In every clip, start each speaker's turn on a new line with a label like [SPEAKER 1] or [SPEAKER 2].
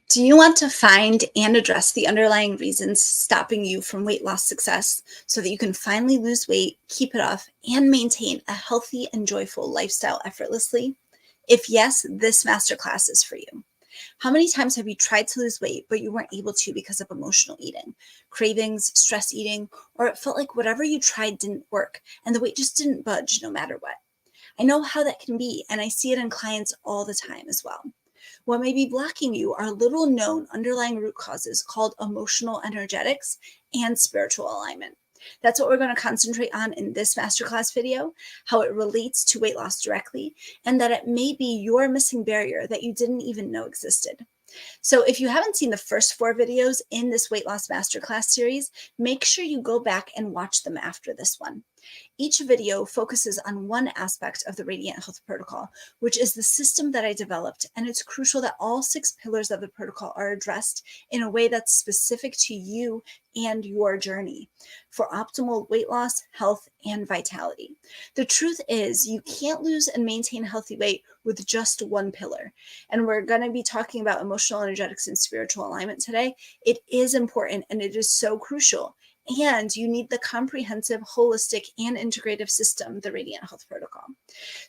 [SPEAKER 1] Do you want to find and address the underlying reasons stopping you from weight loss success so that you can finally lose weight, keep it off, and maintain a healthy and joyful lifestyle effortlessly? If yes, this masterclass is for you. How many times have you tried to lose weight, but you weren't able to because of emotional eating, cravings, stress eating, or it felt like whatever you tried didn't work and the weight just didn't budge no matter what? I know how that can be, and I see it in clients all the time as well. What may be blocking you are little known underlying root causes called emotional energetics and spiritual alignment. That's what we're going to concentrate on in this masterclass video, how it relates to weight loss directly, and that it may be your missing barrier that you didn't even know existed. So if you haven't seen the first 4 videos in this weight loss masterclass series, make sure you go back and watch them after this one. Each video focuses on one aspect of the Radiant Health Protocol, which is the system that I developed, and it's crucial that all 6 pillars of the protocol are addressed in a way that's specific to you and your journey for optimal weight loss, health, and vitality. The truth is, you can't lose and maintain healthy weight with just one pillar. And we're going to be talking about emotional energetics and spiritual alignment today. It is important and it is so crucial. And you need the comprehensive, holistic, and integrative system, the Radiant Health Protocol.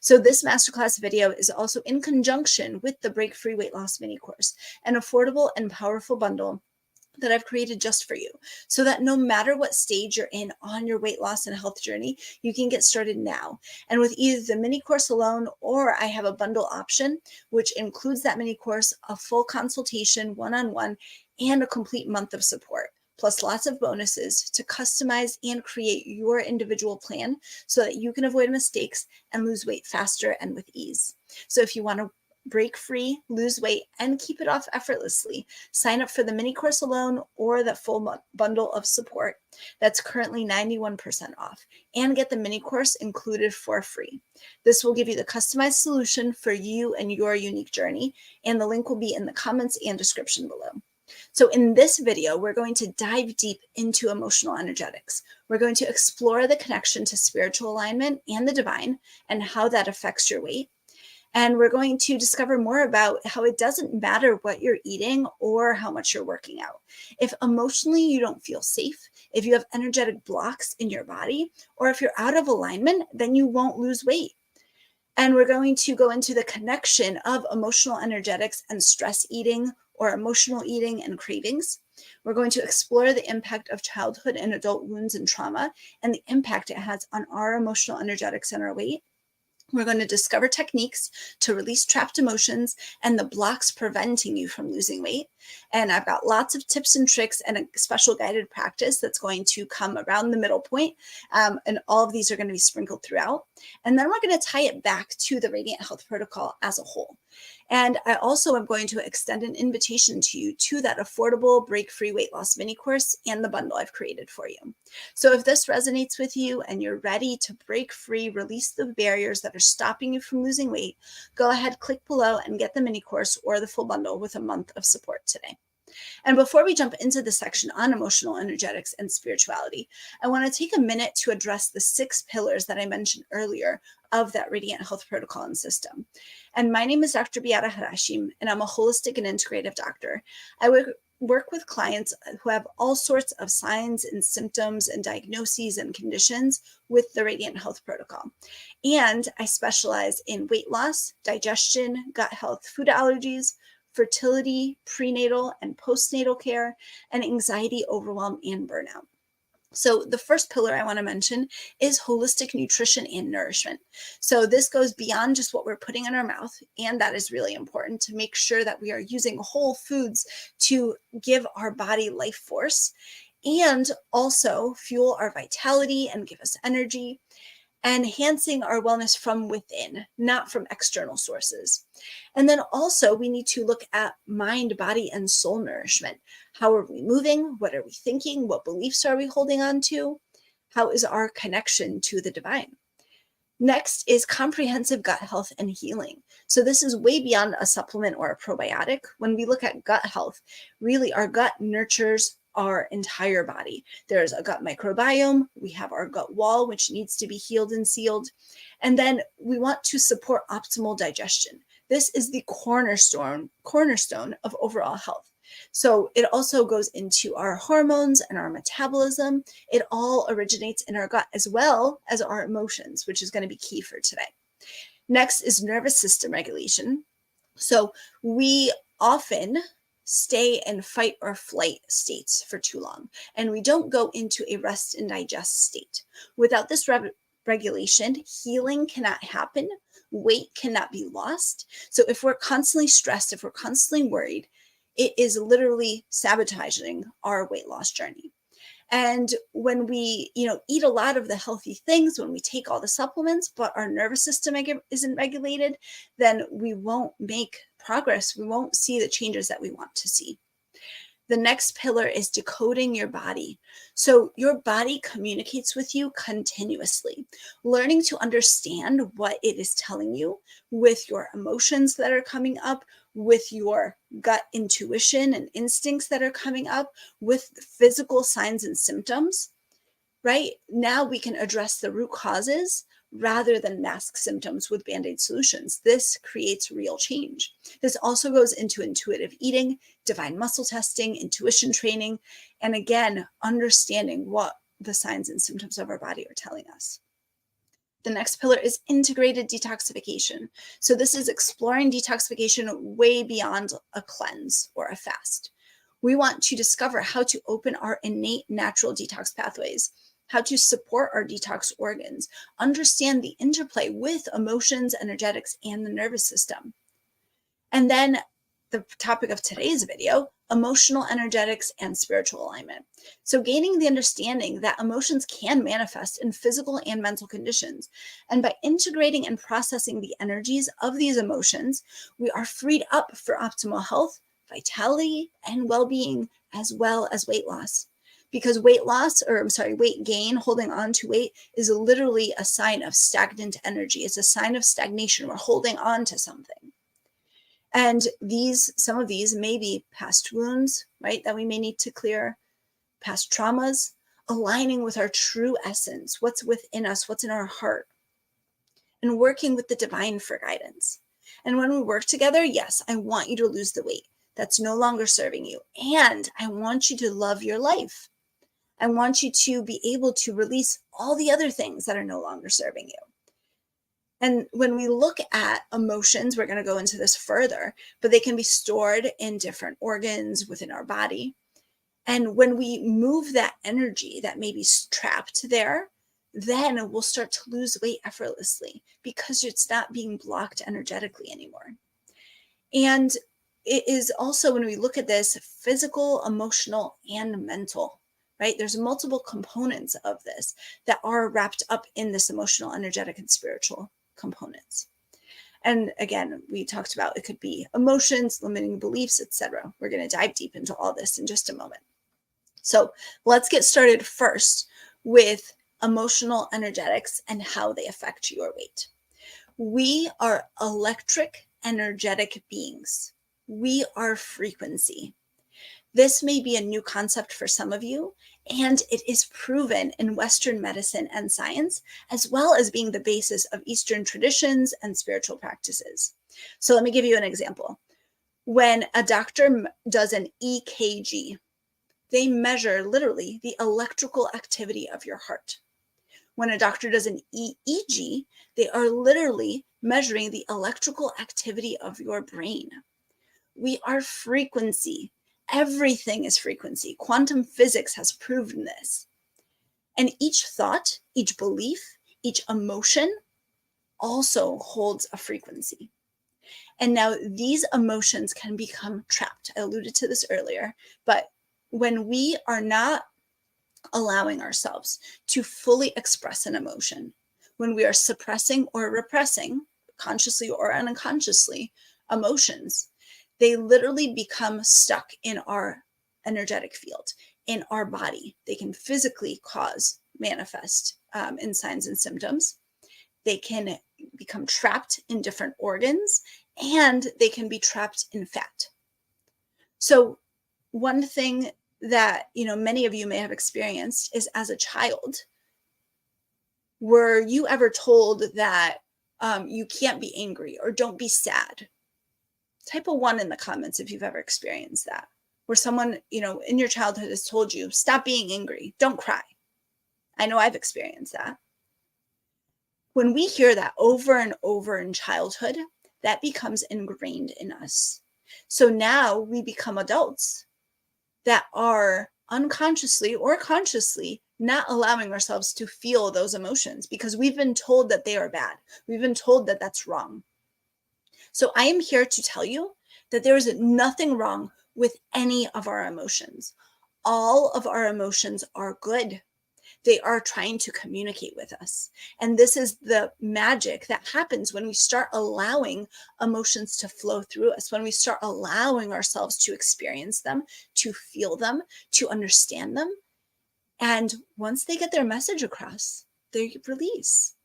[SPEAKER 1] So this masterclass video is also in conjunction with the Break Free Weight Loss mini course, an affordable and powerful bundle that I've created just for you, so that no matter what stage you're in on your weight loss and health journey, you can get started now. And with either the mini course alone, or I have a bundle option, which includes that mini course, a full consultation, one-on-one, and a complete month of support, plus lots of bonuses to customize and create your individual plan so that you can avoid mistakes and lose weight faster and with ease. So if you want to break free, lose weight, and keep it off effortlessly, sign up for the mini course alone or the full bundle of support that's currently 91% off, and get the mini course included for free. This will give you the customized solution for you and your unique journey, and the link will be in the comments and description below. So in this video, we're going to dive deep into emotional energetics. We're going to explore the connection to spiritual alignment and the divine and how that affects your weight. And we're going to discover more about how it doesn't matter what you're eating or how much you're working out. If emotionally you don't feel safe, if you have energetic blocks in your body, or if you're out of alignment, then you won't lose weight. And we're going to go into the connection of emotional energetics and stress eating, or emotional eating and cravings. We're going to explore the impact of childhood and adult wounds and trauma and the impact it has on our emotional energetics and our weight. We're going to discover techniques to release trapped emotions and the blocks preventing you from losing weight. And I've got lots of tips and tricks and a special guided practice that's going to come around the middle point. And all of these are going to be sprinkled throughout. And then we're going to tie it back to the Radiant Health Protocol as a whole. And I also am going to extend an invitation to you to that affordable Break Free Weight Loss mini course and the bundle I've created for you. So if this resonates with you and you're ready to break free, release the barriers that are stopping you from losing weight, go ahead, click below and get the mini course or the full bundle with a month of support today. And before we jump into the section on emotional energetics and spirituality, I want to take a minute to address the 6 pillars that I mentioned earlier of that Radiant Health Protocol and system. And my name is Dr. Beata Harasim, and I'm a holistic and integrative doctor. I work with clients who have all sorts of signs and symptoms and diagnoses and conditions with the Radiant Health Protocol. And I specialize in weight loss, digestion, gut health, food allergies, fertility, prenatal and postnatal care, and anxiety, overwhelm, and burnout. So the first pillar I want to mention is holistic nutrition and nourishment. So this goes beyond just what we're putting in our mouth, and that is really important to make sure that we are using whole foods to give our body life force and also fuel our vitality and give us energy, enhancing our wellness from within, not from external sources. And then also we need to look at mind, body, and soul nourishment. How are we moving? What are we thinking? What beliefs are we holding on to? How is our connection to the divine? Next is comprehensive gut health and healing. So this is way beyond a supplement or a probiotic. When we look at gut health, really our gut nurtures our entire body. There's a gut microbiome. We have our gut wall, which needs to be healed and sealed. And then we want to support optimal digestion. This is the cornerstone of overall health. So it also goes into our hormones and our metabolism. It all originates in our gut as well as our emotions, which is going to be key for today. Next is nervous system regulation. So we often stay in fight or flight states for too long, and we don't go into a rest and digest state. Without this regulation, healing cannot happen, weight cannot be lost. So if we're constantly stressed, if we're constantly worried, it is literally sabotaging our weight loss journey. And when we, eat a lot of the healthy things, when we take all the supplements, but our nervous system isn't regulated, then we won't make progress. We won't see the changes that we want to see. The next pillar is decoding your body. So your body communicates with you continuously. Learning to understand what it is telling you with your emotions that are coming up, with your gut intuition and instincts that are coming up, with physical signs and symptoms, right? Now we can address the root causes rather than mask symptoms with Band-Aid solutions. This creates real change. This also goes into intuitive eating, divine muscle testing, intuition training, and again, understanding what the signs and symptoms of our body are telling us. The next pillar is integrated detoxification. So this is exploring detoxification way beyond a cleanse or a fast. We want to discover how to open our innate natural detox pathways, how to support our detox organs, understand the interplay with emotions, energetics, and the nervous system. And then the topic of today's video, emotional energetics and spiritual alignment. So gaining the understanding that emotions can manifest in physical and mental conditions. And by integrating and processing the energies of these emotions, we are freed up for optimal health, vitality, and well-being, as well as weight loss. Because weight gain, holding on to weight, is literally a sign of stagnant energy. It's a sign of stagnation. We're holding on to something. And some of these may be past wounds, right, that we may need to clear, past traumas, aligning with our true essence, what's within us, what's in our heart, and working with the divine for guidance. And when we work together, yes, I want you to lose the weight that's no longer serving you. And I want you to love your life. I want you to be able to release all the other things that are no longer serving you. And when we look at emotions, we're going to go into this further, but they can be stored in different organs within our body. And when we move that energy that may be trapped there, then we'll start to lose weight effortlessly because it's not being blocked energetically anymore. And it is also, when we look at this, physical, emotional, and mental, right? There's multiple components of this that are wrapped up in this emotional, energetic, and spiritual components. And again, we talked about it could be emotions, limiting beliefs, etc. We're going to dive deep into all this in just a moment. So let's get started first with emotional energetics and how they affect your weight. We are electric, energetic beings. We are frequency. This may be a new concept for some of you, and it is proven in Western medicine and science, as well as being the basis of Eastern traditions and spiritual practices. So let me give you an example. When a doctor does an EKG, they measure literally the electrical activity of your heart. When a doctor does an EEG, they are literally measuring the electrical activity of your brain. We are frequency. Everything is frequency. Quantum physics has proven this. And each thought, each belief, each emotion also holds a frequency. And now these emotions can become trapped. I alluded to this earlier, but when we are not allowing ourselves to fully express an emotion, when we are suppressing or repressing, consciously or unconsciously, emotions, they literally become stuck in our energetic field, in our body. They can physically manifest in signs and symptoms. They can become trapped in different organs, and they can be trapped in fat. So one thing that many of you may have experienced is, as a child, were you ever told that you can't be angry or don't be sad, Type a 1 in the comments if you've ever experienced that, where someone, in your childhood has told you, stop being angry, don't cry. I know I've experienced that. When we hear that over and over in childhood, that becomes ingrained in us. So now we become adults that are unconsciously or consciously not allowing ourselves to feel those emotions because we've been told that they are bad. We've been told that that's wrong. So I am here to tell you that there is nothing wrong with any of our emotions. All of our emotions are good. They are trying to communicate with us. And this is the magic that happens when we start allowing emotions to flow through us, when we start allowing ourselves to experience them, to feel them, to understand them. And once they get their message across, they release.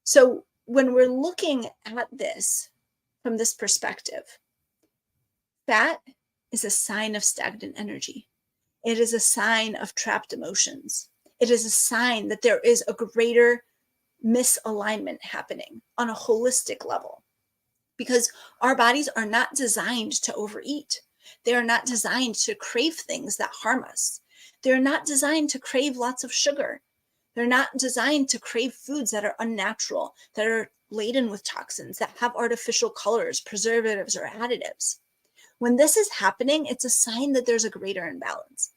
[SPEAKER 1] So when we're looking at this from this perspective, fat is a sign of stagnant energy. It is a sign of trapped emotions. It is a sign that there is a greater misalignment happening on a holistic level, because our bodies are not designed to overeat. They are not designed to crave things that harm us. They're not designed to crave lots of sugar. They're not designed to crave foods that are unnatural, that are laden with toxins, that have artificial colors, preservatives, or additives. When this is happening, it's a sign that there's a greater imbalance.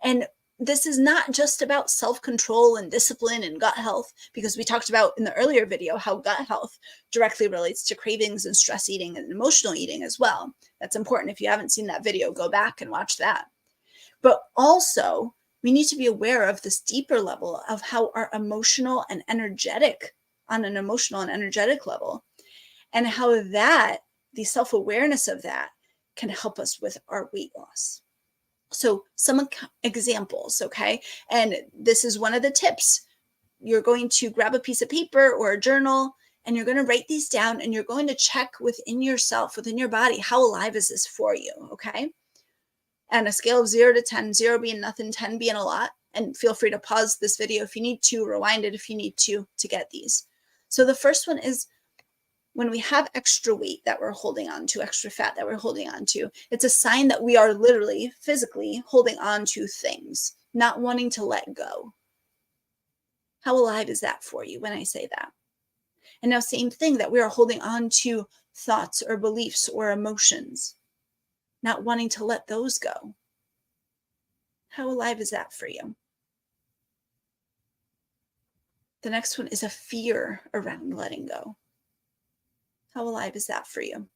[SPEAKER 1] And this is not just about self-control and discipline and gut health, because we talked about in the earlier video how gut health directly relates to cravings and stress eating and emotional eating as well. That's important. If you haven't seen that video, go back and watch that. But also, we need to be aware of this deeper level of how our emotional and energetic, on an emotional and energetic level, and how that, the self-awareness of that, can help us with our weight loss. So some examples, okay? And this is one of the tips. You're going to grab a piece of paper or a journal, and you're going to write these down, and you're going to check within yourself, within your body, how alive is this for you, okay? And a scale of 0 to 10, 0 being nothing, 10 being a lot. And feel free to pause this video if you need to, rewind it if you need to get these. So the first one is, when we have extra weight that we're holding on to, extra fat that we're holding on to, it's a sign that we are literally, physically holding on to things, not wanting to let go. How alive is that for you when I say that? And now same thing, that we are holding on to thoughts or beliefs or emotions, not wanting to let those go. How alive is that for you? The next one is a fear around letting go. How alive is that for you?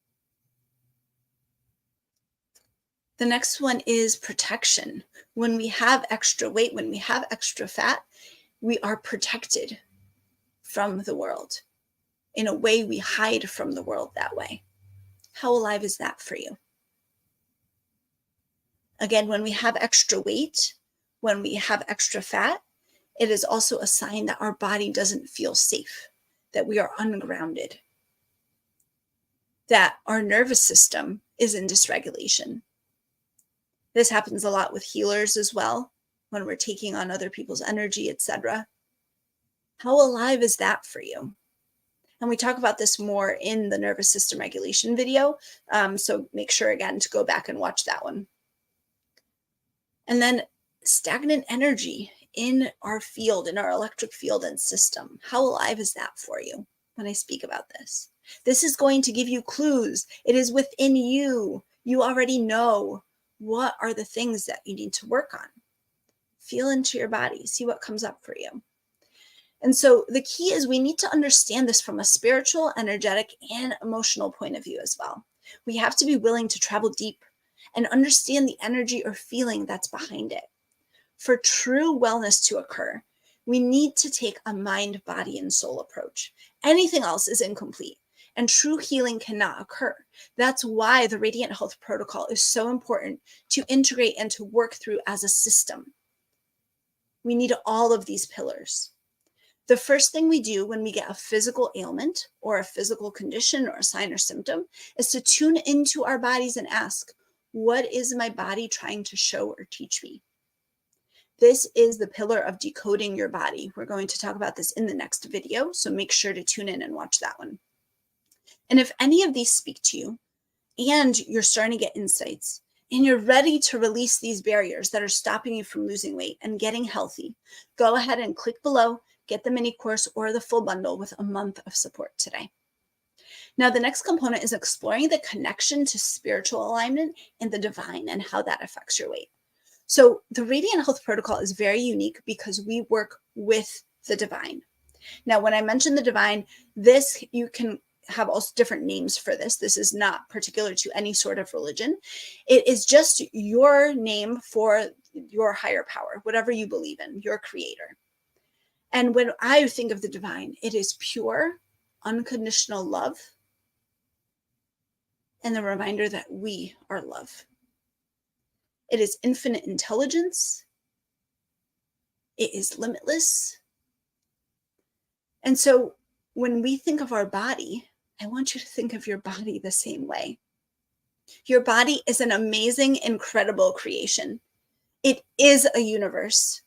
[SPEAKER 1] The next one is protection. When we have extra weight, when we have extra fat, we are protected from the world. In a way, we hide from the world that way. How alive is that for you? Again, when we have extra weight, when we have extra fat, it is also a sign that our body doesn't feel safe, that we are ungrounded, that our nervous system is in dysregulation. This happens a lot with healers as well, when we're taking on other people's energy, etc. How alive is that for you? And we talk about this more in the nervous system regulation video. So make sure again to go back and watch that one. And then stagnant energy in our field, in our electric field and system. How alive is that for you when I speak about this? This is going to give you clues. It is within you. You already know what are the things that you need to work on. Feel into your body, see what comes up for you. And so the key is we need to understand this from a spiritual, energetic, and emotional point of view as well. We have to be willing to travel deep and understand the energy or feeling that's behind it. For true wellness to occur, we need to take a mind, body, and soul approach. Anything else is incomplete, and true healing cannot occur. That's why the Radiant Health Protocol is so important to integrate and to work through as a system. We need all of these pillars. The first thing we do when we get a physical ailment or a physical condition or a sign or symptom is to tune into our bodies and ask, what is my body trying to show or teach me? This is the pillar of decoding your body. We're going to talk about this in the next video, so make sure to tune in and watch that one. And if any of these speak to you, and you're starting to get insights, and you're ready to release these barriers that are stopping you from losing weight and getting healthy, go ahead and click below, get the mini course or the full bundle with a month of support today. Now, the next component is exploring the connection to spiritual alignment and the divine and how that affects your weight. So the Radiant Health Protocol is very unique because we work with the divine. Now, when I mention the divine, this, you can have also different names for this. This is not particular to any sort of religion. It is just your name for your higher power, whatever you believe in, your creator. And when I think of the divine, it is pure, unconditional love and the reminder that we are love. It is infinite intelligence. It is limitless. And so when we think of our body, I want you to think of your body the same way. Your body is an amazing, incredible creation. It is a universe.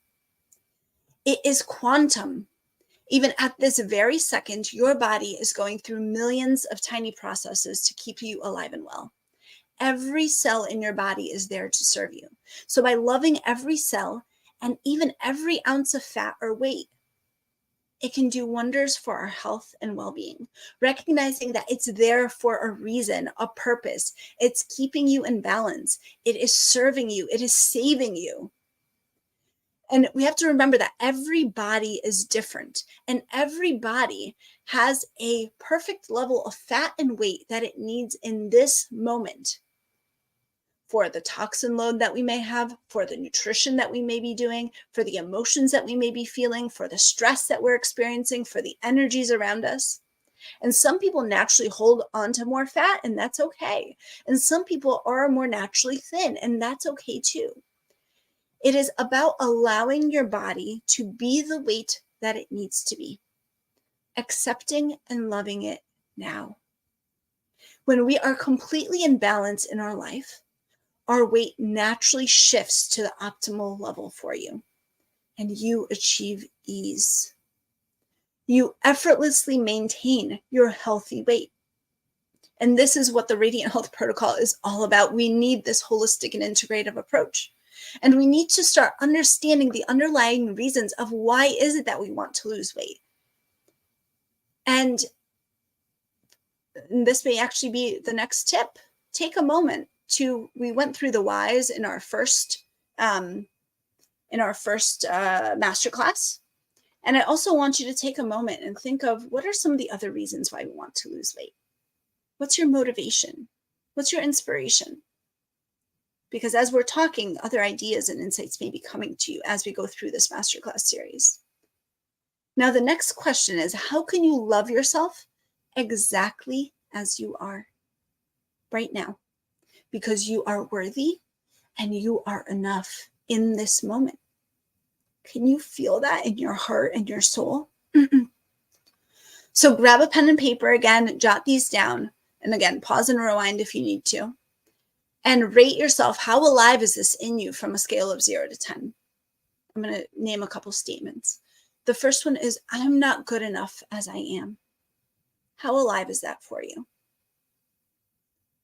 [SPEAKER 1] It is quantum. Even at this very second, your body is going through millions of tiny processes to keep you alive and well. Every cell in your body is there to serve you. So by loving every cell and even every ounce of fat or weight, it can do wonders for our health and well-being, recognizing that it's there for a reason, a purpose. It's keeping you in balance. It is serving you. It is saving you. And we have to remember that every body is different, and every body has a perfect level of fat and weight that it needs in this moment for the toxin load that we may have, for the nutrition that we may be doing, for the emotions that we may be feeling, for the stress that we're experiencing, for the energies around us. And some people naturally hold on to more fat, and that's okay. And some people are more naturally thin, and that's okay too. It is about allowing your body to be the weight that it needs to be, accepting and loving it now. When we are completely in balance in our life, our weight naturally shifts to the optimal level for you, and you achieve ease. You effortlessly maintain your healthy weight. And this is what the Radiant Health Protocol is all about. We need this holistic and integrative approach. And we need to start understanding the underlying reasons of why is it that we want to lose weight. And this may actually be the next tip. Take a moment we went through the whys in our first masterclass. And I also want you to take a moment and think of what are some of the other reasons why we want to lose weight? What's your motivation? What's your inspiration? Because as we're talking, other ideas and insights may be coming to you as we go through this masterclass series. Now, the next question is, how can you love yourself exactly as you are right now? Because you are worthy and you are enough in this moment. Can you feel that in your heart and your soul? So grab a pen and paper again, jot these down. And again, pause and rewind if you need to. And rate yourself. How alive is this in you from a scale of 0 to 10? I'm going to name a couple statements. The first one is, I'm not good enough as I am. How alive is that for you?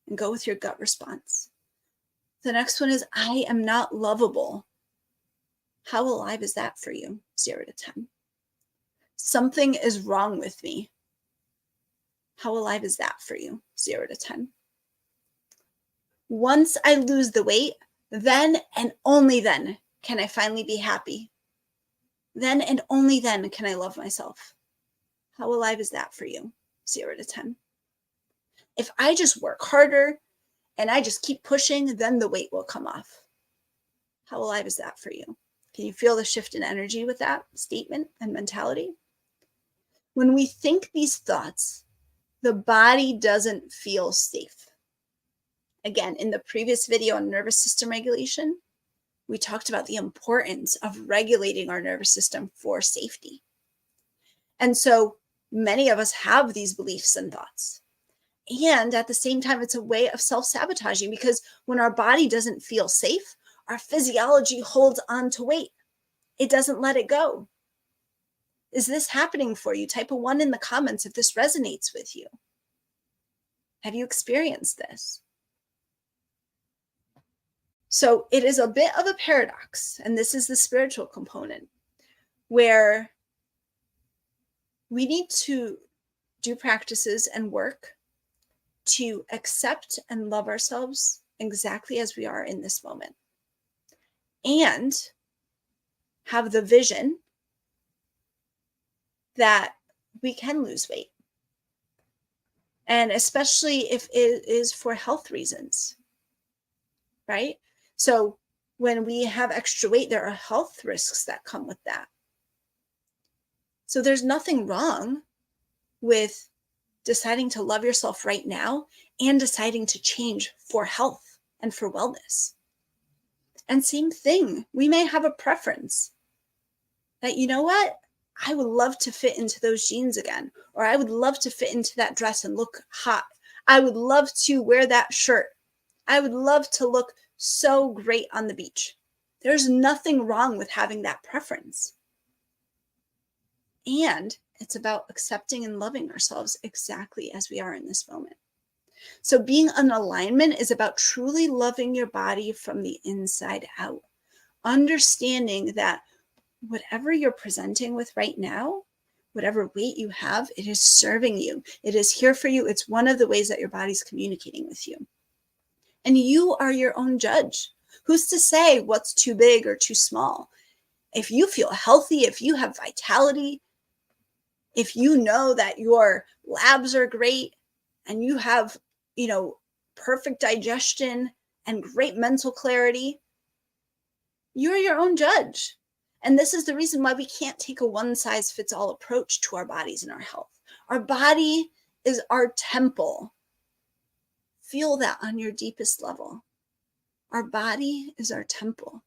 [SPEAKER 1] And go with your gut response. The next one is, I am not lovable. How alive is that for you? 0 to 10. Something is wrong with me. How alive is that for you? 0 to 10. Once I lose the weight, then and only then can I finally be happy. Then and only then can I love myself. How alive is that for you? 0 to 10. If I just work harder and I just keep pushing, then the weight will come off. How alive is that for you? Can you feel the shift in energy with that statement and mentality? When we think these thoughts, the body doesn't feel safe. Again, in the previous video on nervous system regulation, we talked about the importance of regulating our nervous system for safety. And so many of us have these beliefs and thoughts. And at the same time, it's a way of self-sabotaging, because when our body doesn't feel safe, our physiology holds on to weight. It doesn't let it go. Is this happening for you? Type a 1 in the comments if this resonates with you. Have you experienced this? So it is a bit of a paradox, and this is the spiritual component, where we need to do practices and work to accept and love ourselves exactly as we are in this moment, and have the vision that we can lose weight. And especially if it is for health reasons, right? So when we have extra weight, there are health risks that come with that. So there's nothing wrong with deciding to love yourself right now and deciding to change for health and for wellness. And same thing, we may have a preference that, you know what, I would love to fit into those jeans again, or I would love to fit into that dress and look hot. I would love to wear that shirt. I would love to look so great on the beach. There's nothing wrong with having that preference. And it's about accepting and loving ourselves exactly as we are in this moment. So being in alignment is about truly loving your body from the inside out. Understanding that whatever you're presenting with right now, whatever weight you have, it is serving you. It is here for you. It's one of the ways that your body's communicating with you. And you are your own judge. Who's to say what's too big or too small? If you feel healthy, if you have vitality, if you know that your labs are great and you have, perfect digestion and great mental clarity, you're your own judge. And this is the reason why we can't take a one-size-fits-all approach to our bodies and our health. Our body is our temple. Feel that on your deepest level. Our body is our temple.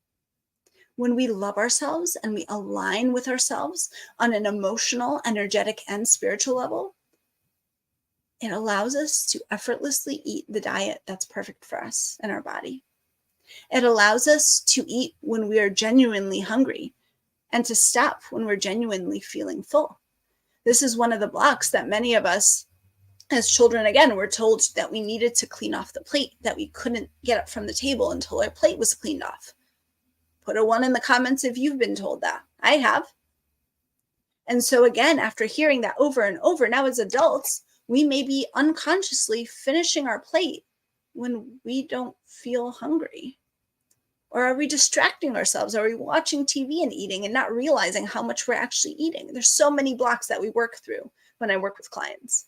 [SPEAKER 1] When we love ourselves and we align with ourselves on an emotional, energetic, and spiritual level, it allows us to effortlessly eat the diet that's perfect for us and our body. It allows us to eat when we are genuinely hungry and to stop when we're genuinely feeling full. This is one of the blocks that many of us as children, again, were told that we needed to clean off the plate, that we couldn't get up from the table until our plate was cleaned off. Put a 1 in the comments if you've been told that. I have. And so again, after hearing that over and over, now as adults, we may be unconsciously finishing our plate when we don't feel hungry. Or are we distracting ourselves? Are we watching TV and eating and not realizing how much we're actually eating? There's so many blocks that we work through when I work with clients.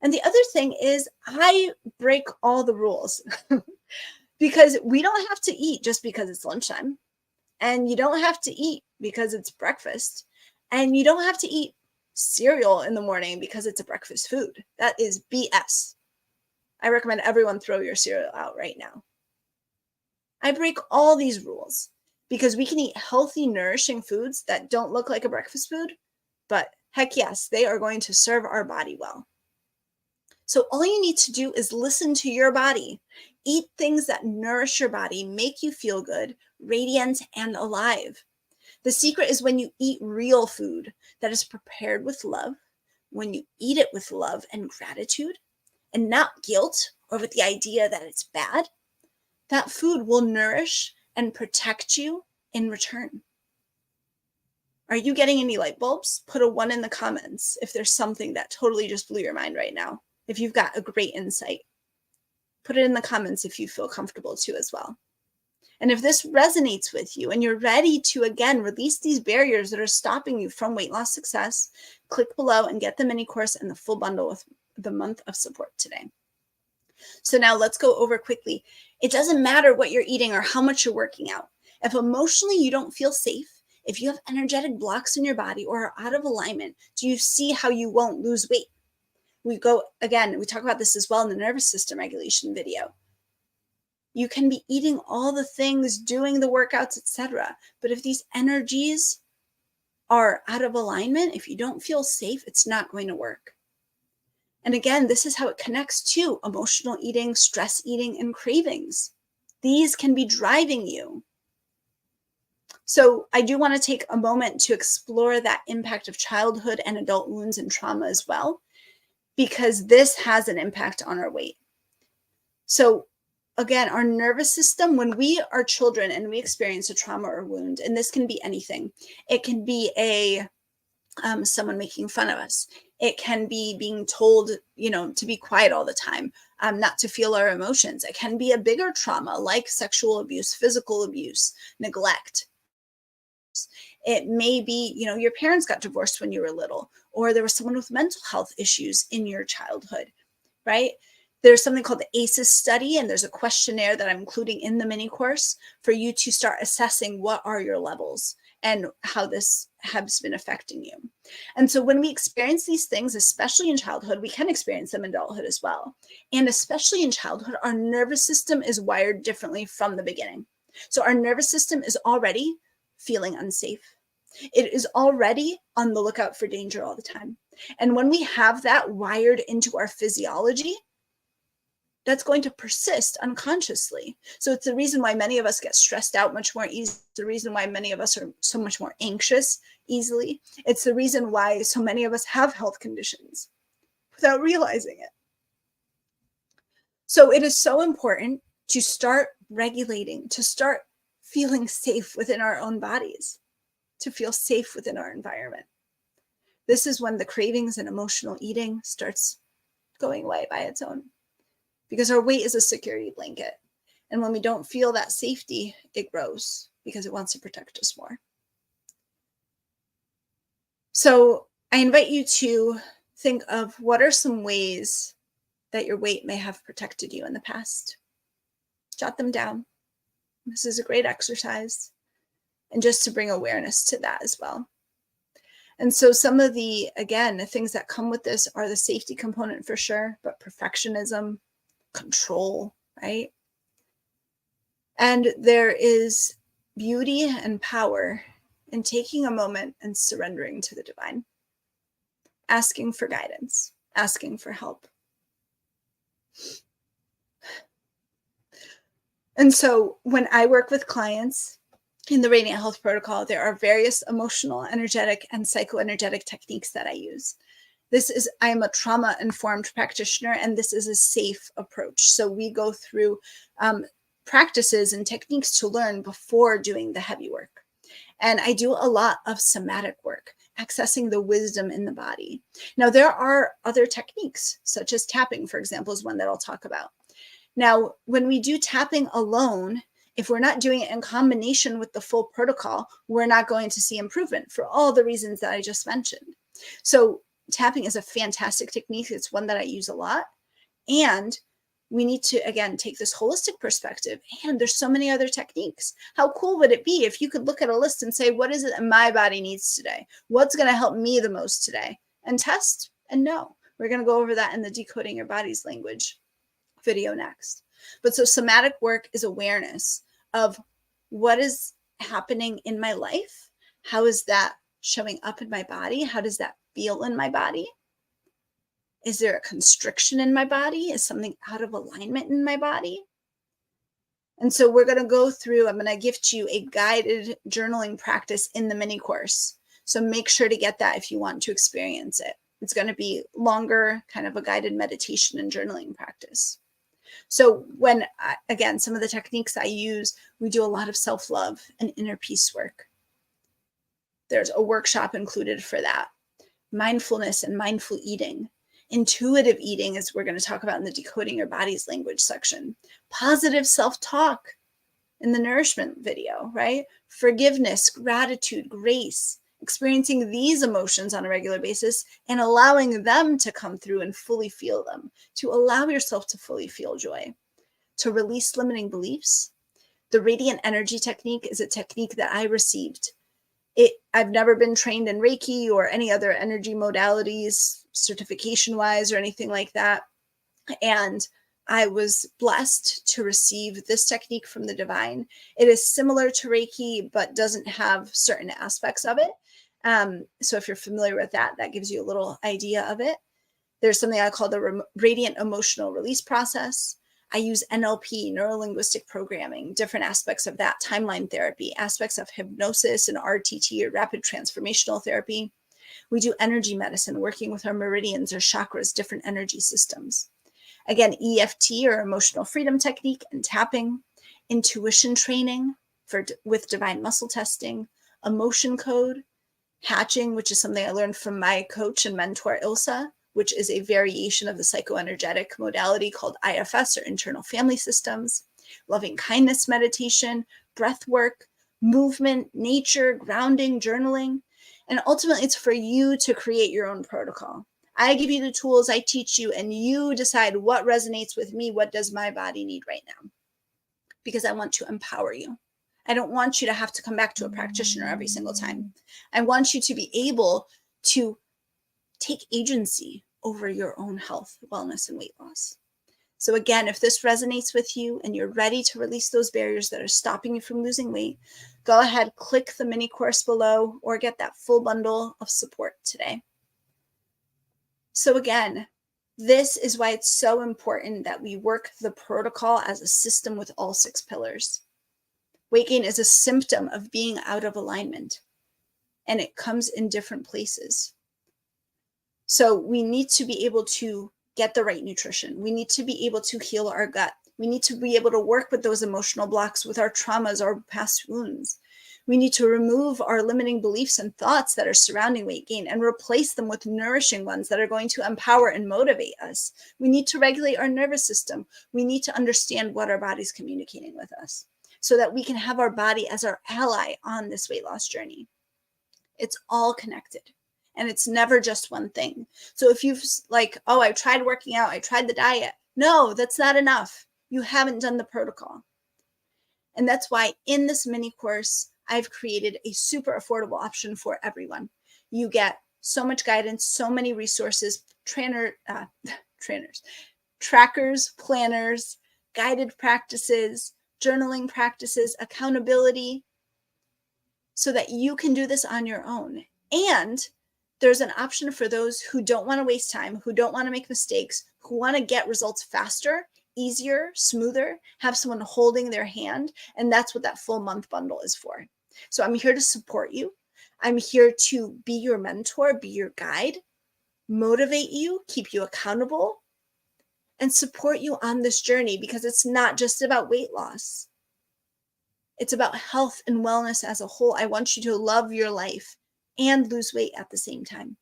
[SPEAKER 1] And the other thing is I break all the rules because we don't have to eat just because it's lunchtime. And you don't have to eat because it's breakfast. And you don't have to eat cereal in the morning because it's a breakfast food. That is BS. I recommend everyone throw your cereal out right now. I break all these rules because we can eat healthy, nourishing foods that don't look like a breakfast food, but heck yes, they are going to serve our body well. So all you need to do is listen to your body. Eat things that nourish your body, make you feel good, radiant, and alive. The secret is when you eat real food that is prepared with love, when you eat it with love and gratitude, and not guilt or with the idea that it's bad, that food will nourish and protect you in return. Are you getting any light bulbs? Put a 1 in the comments if there's something that totally just blew your mind right now. If you've got a great insight, put it in the comments if you feel comfortable to as well. And if this resonates with you and you're ready to, again, release these barriers that are stopping you from weight loss success, click below and get the mini course and the full bundle with the month of support today. So now let's go over quickly. It doesn't matter what you're eating or how much you're working out. If emotionally you don't feel safe, if you have energetic blocks in your body or are out of alignment, do you see how you won't lose weight? We talk about this as well in the nervous system regulation video. You can be eating all the things, doing the workouts, etc. But if these energies are out of alignment, if you don't feel safe, it's not going to work. And again, this is how it connects to emotional eating, stress eating, and cravings. These can be driving you. So I do want to take a moment to explore that impact of childhood and adult wounds and trauma as well, because this has an impact on our weight. So again, our nervous system, when we are children and we experience a trauma or wound, and this can be anything, it can be someone making fun of us. It can be being told, to be quiet all the time, not to feel our emotions. It can be a bigger trauma like sexual abuse, physical abuse, neglect. It may be, your parents got divorced when you were little, or there was someone with mental health issues in your childhood, right? There's something called the ACEs study, and there's a questionnaire that I'm including in the mini course for you to start assessing what are your levels and how this has been affecting you. And so when we experience these things, especially in childhood, we can experience them in adulthood as well. And especially in childhood, our nervous system is wired differently from the beginning. So our nervous system is already feeling unsafe. It is already on the lookout for danger all the time. And when we have that wired into our physiology, that's going to persist unconsciously. So it's the reason why many of us get stressed out much more easily. It's the reason why many of us are so much more anxious easily. It's the reason why so many of us have health conditions without realizing it. So it is so important to start regulating, to start feeling safe within our own bodies, to feel safe within our environment. This is when the cravings and emotional eating starts going away by its own, because our weight is a security blanket. And when we don't feel that safety, it grows because it wants to protect us more. So I invite you to think of what are some ways that your weight may have protected you in the past. Jot them down. This is a great exercise. And just to bring awareness to that as well. And so some of the things that come with this are the safety component for sure, but perfectionism, control, right? And there is beauty and power in taking a moment and surrendering to the divine, asking for guidance, asking for help. And so when I work with clients in the Radiant Health Protocol, there are various emotional, energetic, and psychoenergetic techniques that I use. I am a trauma-informed practitioner, and this is a safe approach. So we go through practices and techniques to learn before doing the heavy work. And I do a lot of somatic work, accessing the wisdom in the body. Now, there are other techniques, such as tapping, for example, is one that I'll talk about. Now, when we do tapping alone, if we're not doing it in combination with the full protocol, we're not going to see improvement for all the reasons that I just mentioned. So tapping is a fantastic technique. It's one that I use a lot. And we need to, again, take this holistic perspective. And there's so many other techniques. How cool would it be if you could look at a list and say, what is it that my body needs today? What's going to help me the most today? And test and know. We're going to go over that in the Decoding Your Body's Language video next. But so somatic work is awareness of what is happening in my life. How is that showing up in my body? How does that feel in my body? Is there a constriction in my body? Is something out of alignment in my body? And so we're going to go through, I'm going to gift you a guided journaling practice in the mini course. So make sure to get that if you want to experience it. It's going to be longer, kind of a guided meditation and journaling practice. So when, again, some of the techniques I use, we do a lot of self-love and inner peace work. There's a workshop included for that. Mindfulness and mindful eating. Intuitive eating, as we're going to talk about in the Decoding Your Body's Language section. Positive self-talk in the nourishment video, right? Forgiveness, gratitude, grace. Experiencing these emotions on a regular basis and allowing them to come through and fully feel them, to allow yourself to fully feel joy, to release limiting beliefs. The radiant energy technique is a technique that I received. I've never been trained in Reiki or any other energy modalities, certification-wise or anything like that. And I was blessed to receive this technique from the divine. It is similar to Reiki, but doesn't have certain aspects of it. So if you're familiar with that, that gives you a little idea of it. There's something I call the radiant emotional release process. I use NLP, neuro-linguistic programming, different aspects of that, timeline therapy, aspects of hypnosis and RTT or rapid transformational therapy. We do energy medicine, working with our meridians or chakras, different energy systems. Again, EFT or emotional freedom technique and tapping, intuition training with divine muscle testing, emotion code, hatching, which is something I learned from my coach and mentor, Ilsa, which is a variation of the psychoenergetic modality called IFS or internal family systems, loving kindness meditation, breath work, movement, nature, grounding, journaling. And ultimately, it's for you to create your own protocol. I give you the tools, I teach you, and you decide what resonates with me. What does my body need right now? Because I want to empower you. I don't want you to have to come back to a practitioner every single time. I want you to be able to take agency over your own health, wellness, and weight loss. So again, if this resonates with you and you're ready to release those barriers that are stopping you from losing weight, go ahead, click the mini course below or get that full bundle of support today. So again, this is why it's so important that we work the protocol as a system with all 6 pillars. Weight gain is a symptom of being out of alignment, and it comes in different places. So we need to be able to get the right nutrition. We need to be able to heal our gut. We need to be able to work with those emotional blocks, with our traumas, our past wounds. We need to remove our limiting beliefs and thoughts that are surrounding weight gain and replace them with nourishing ones that are going to empower and motivate us. We need to regulate our nervous system. We need to understand what our body's communicating with us so that we can have our body as our ally on this weight loss journey. It's all connected. And it's never just one thing. So if you've like, oh, I tried working out, I tried the diet. No, that's not enough. You haven't done the protocol. And that's why in this mini course, I've created a super affordable option for everyone. You get so much guidance, so many resources, trackers, planners, guided practices, journaling practices, accountability, so that you can do this on your own. And there's an option for those who don't want to waste time, who don't want to make mistakes, who want to get results faster, easier, smoother, have someone holding their hand. And that's what that full month bundle is for. So I'm here to support you. I'm here to be your mentor, be your guide, motivate you, keep you accountable, and support you on this journey, because it's not just about weight loss. It's about health and wellness as a whole. I want you to love your life and lose weight at the same time.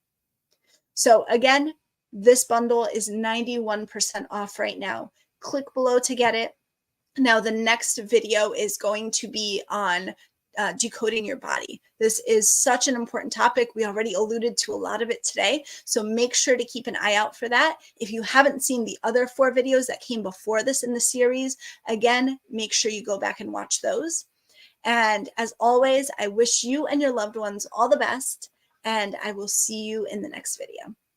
[SPEAKER 1] So again, this bundle is 91% off right now. Click below to get it. Now, the next video is going to be on decoding your body. This is such an important topic. We already alluded to a lot of it today, so make sure to keep an eye out for that. If you haven't seen the other 4 videos that came before this in the series, again, make sure you go back and watch those. And as always, I wish you and your loved ones all the best, and I will see you in the next video.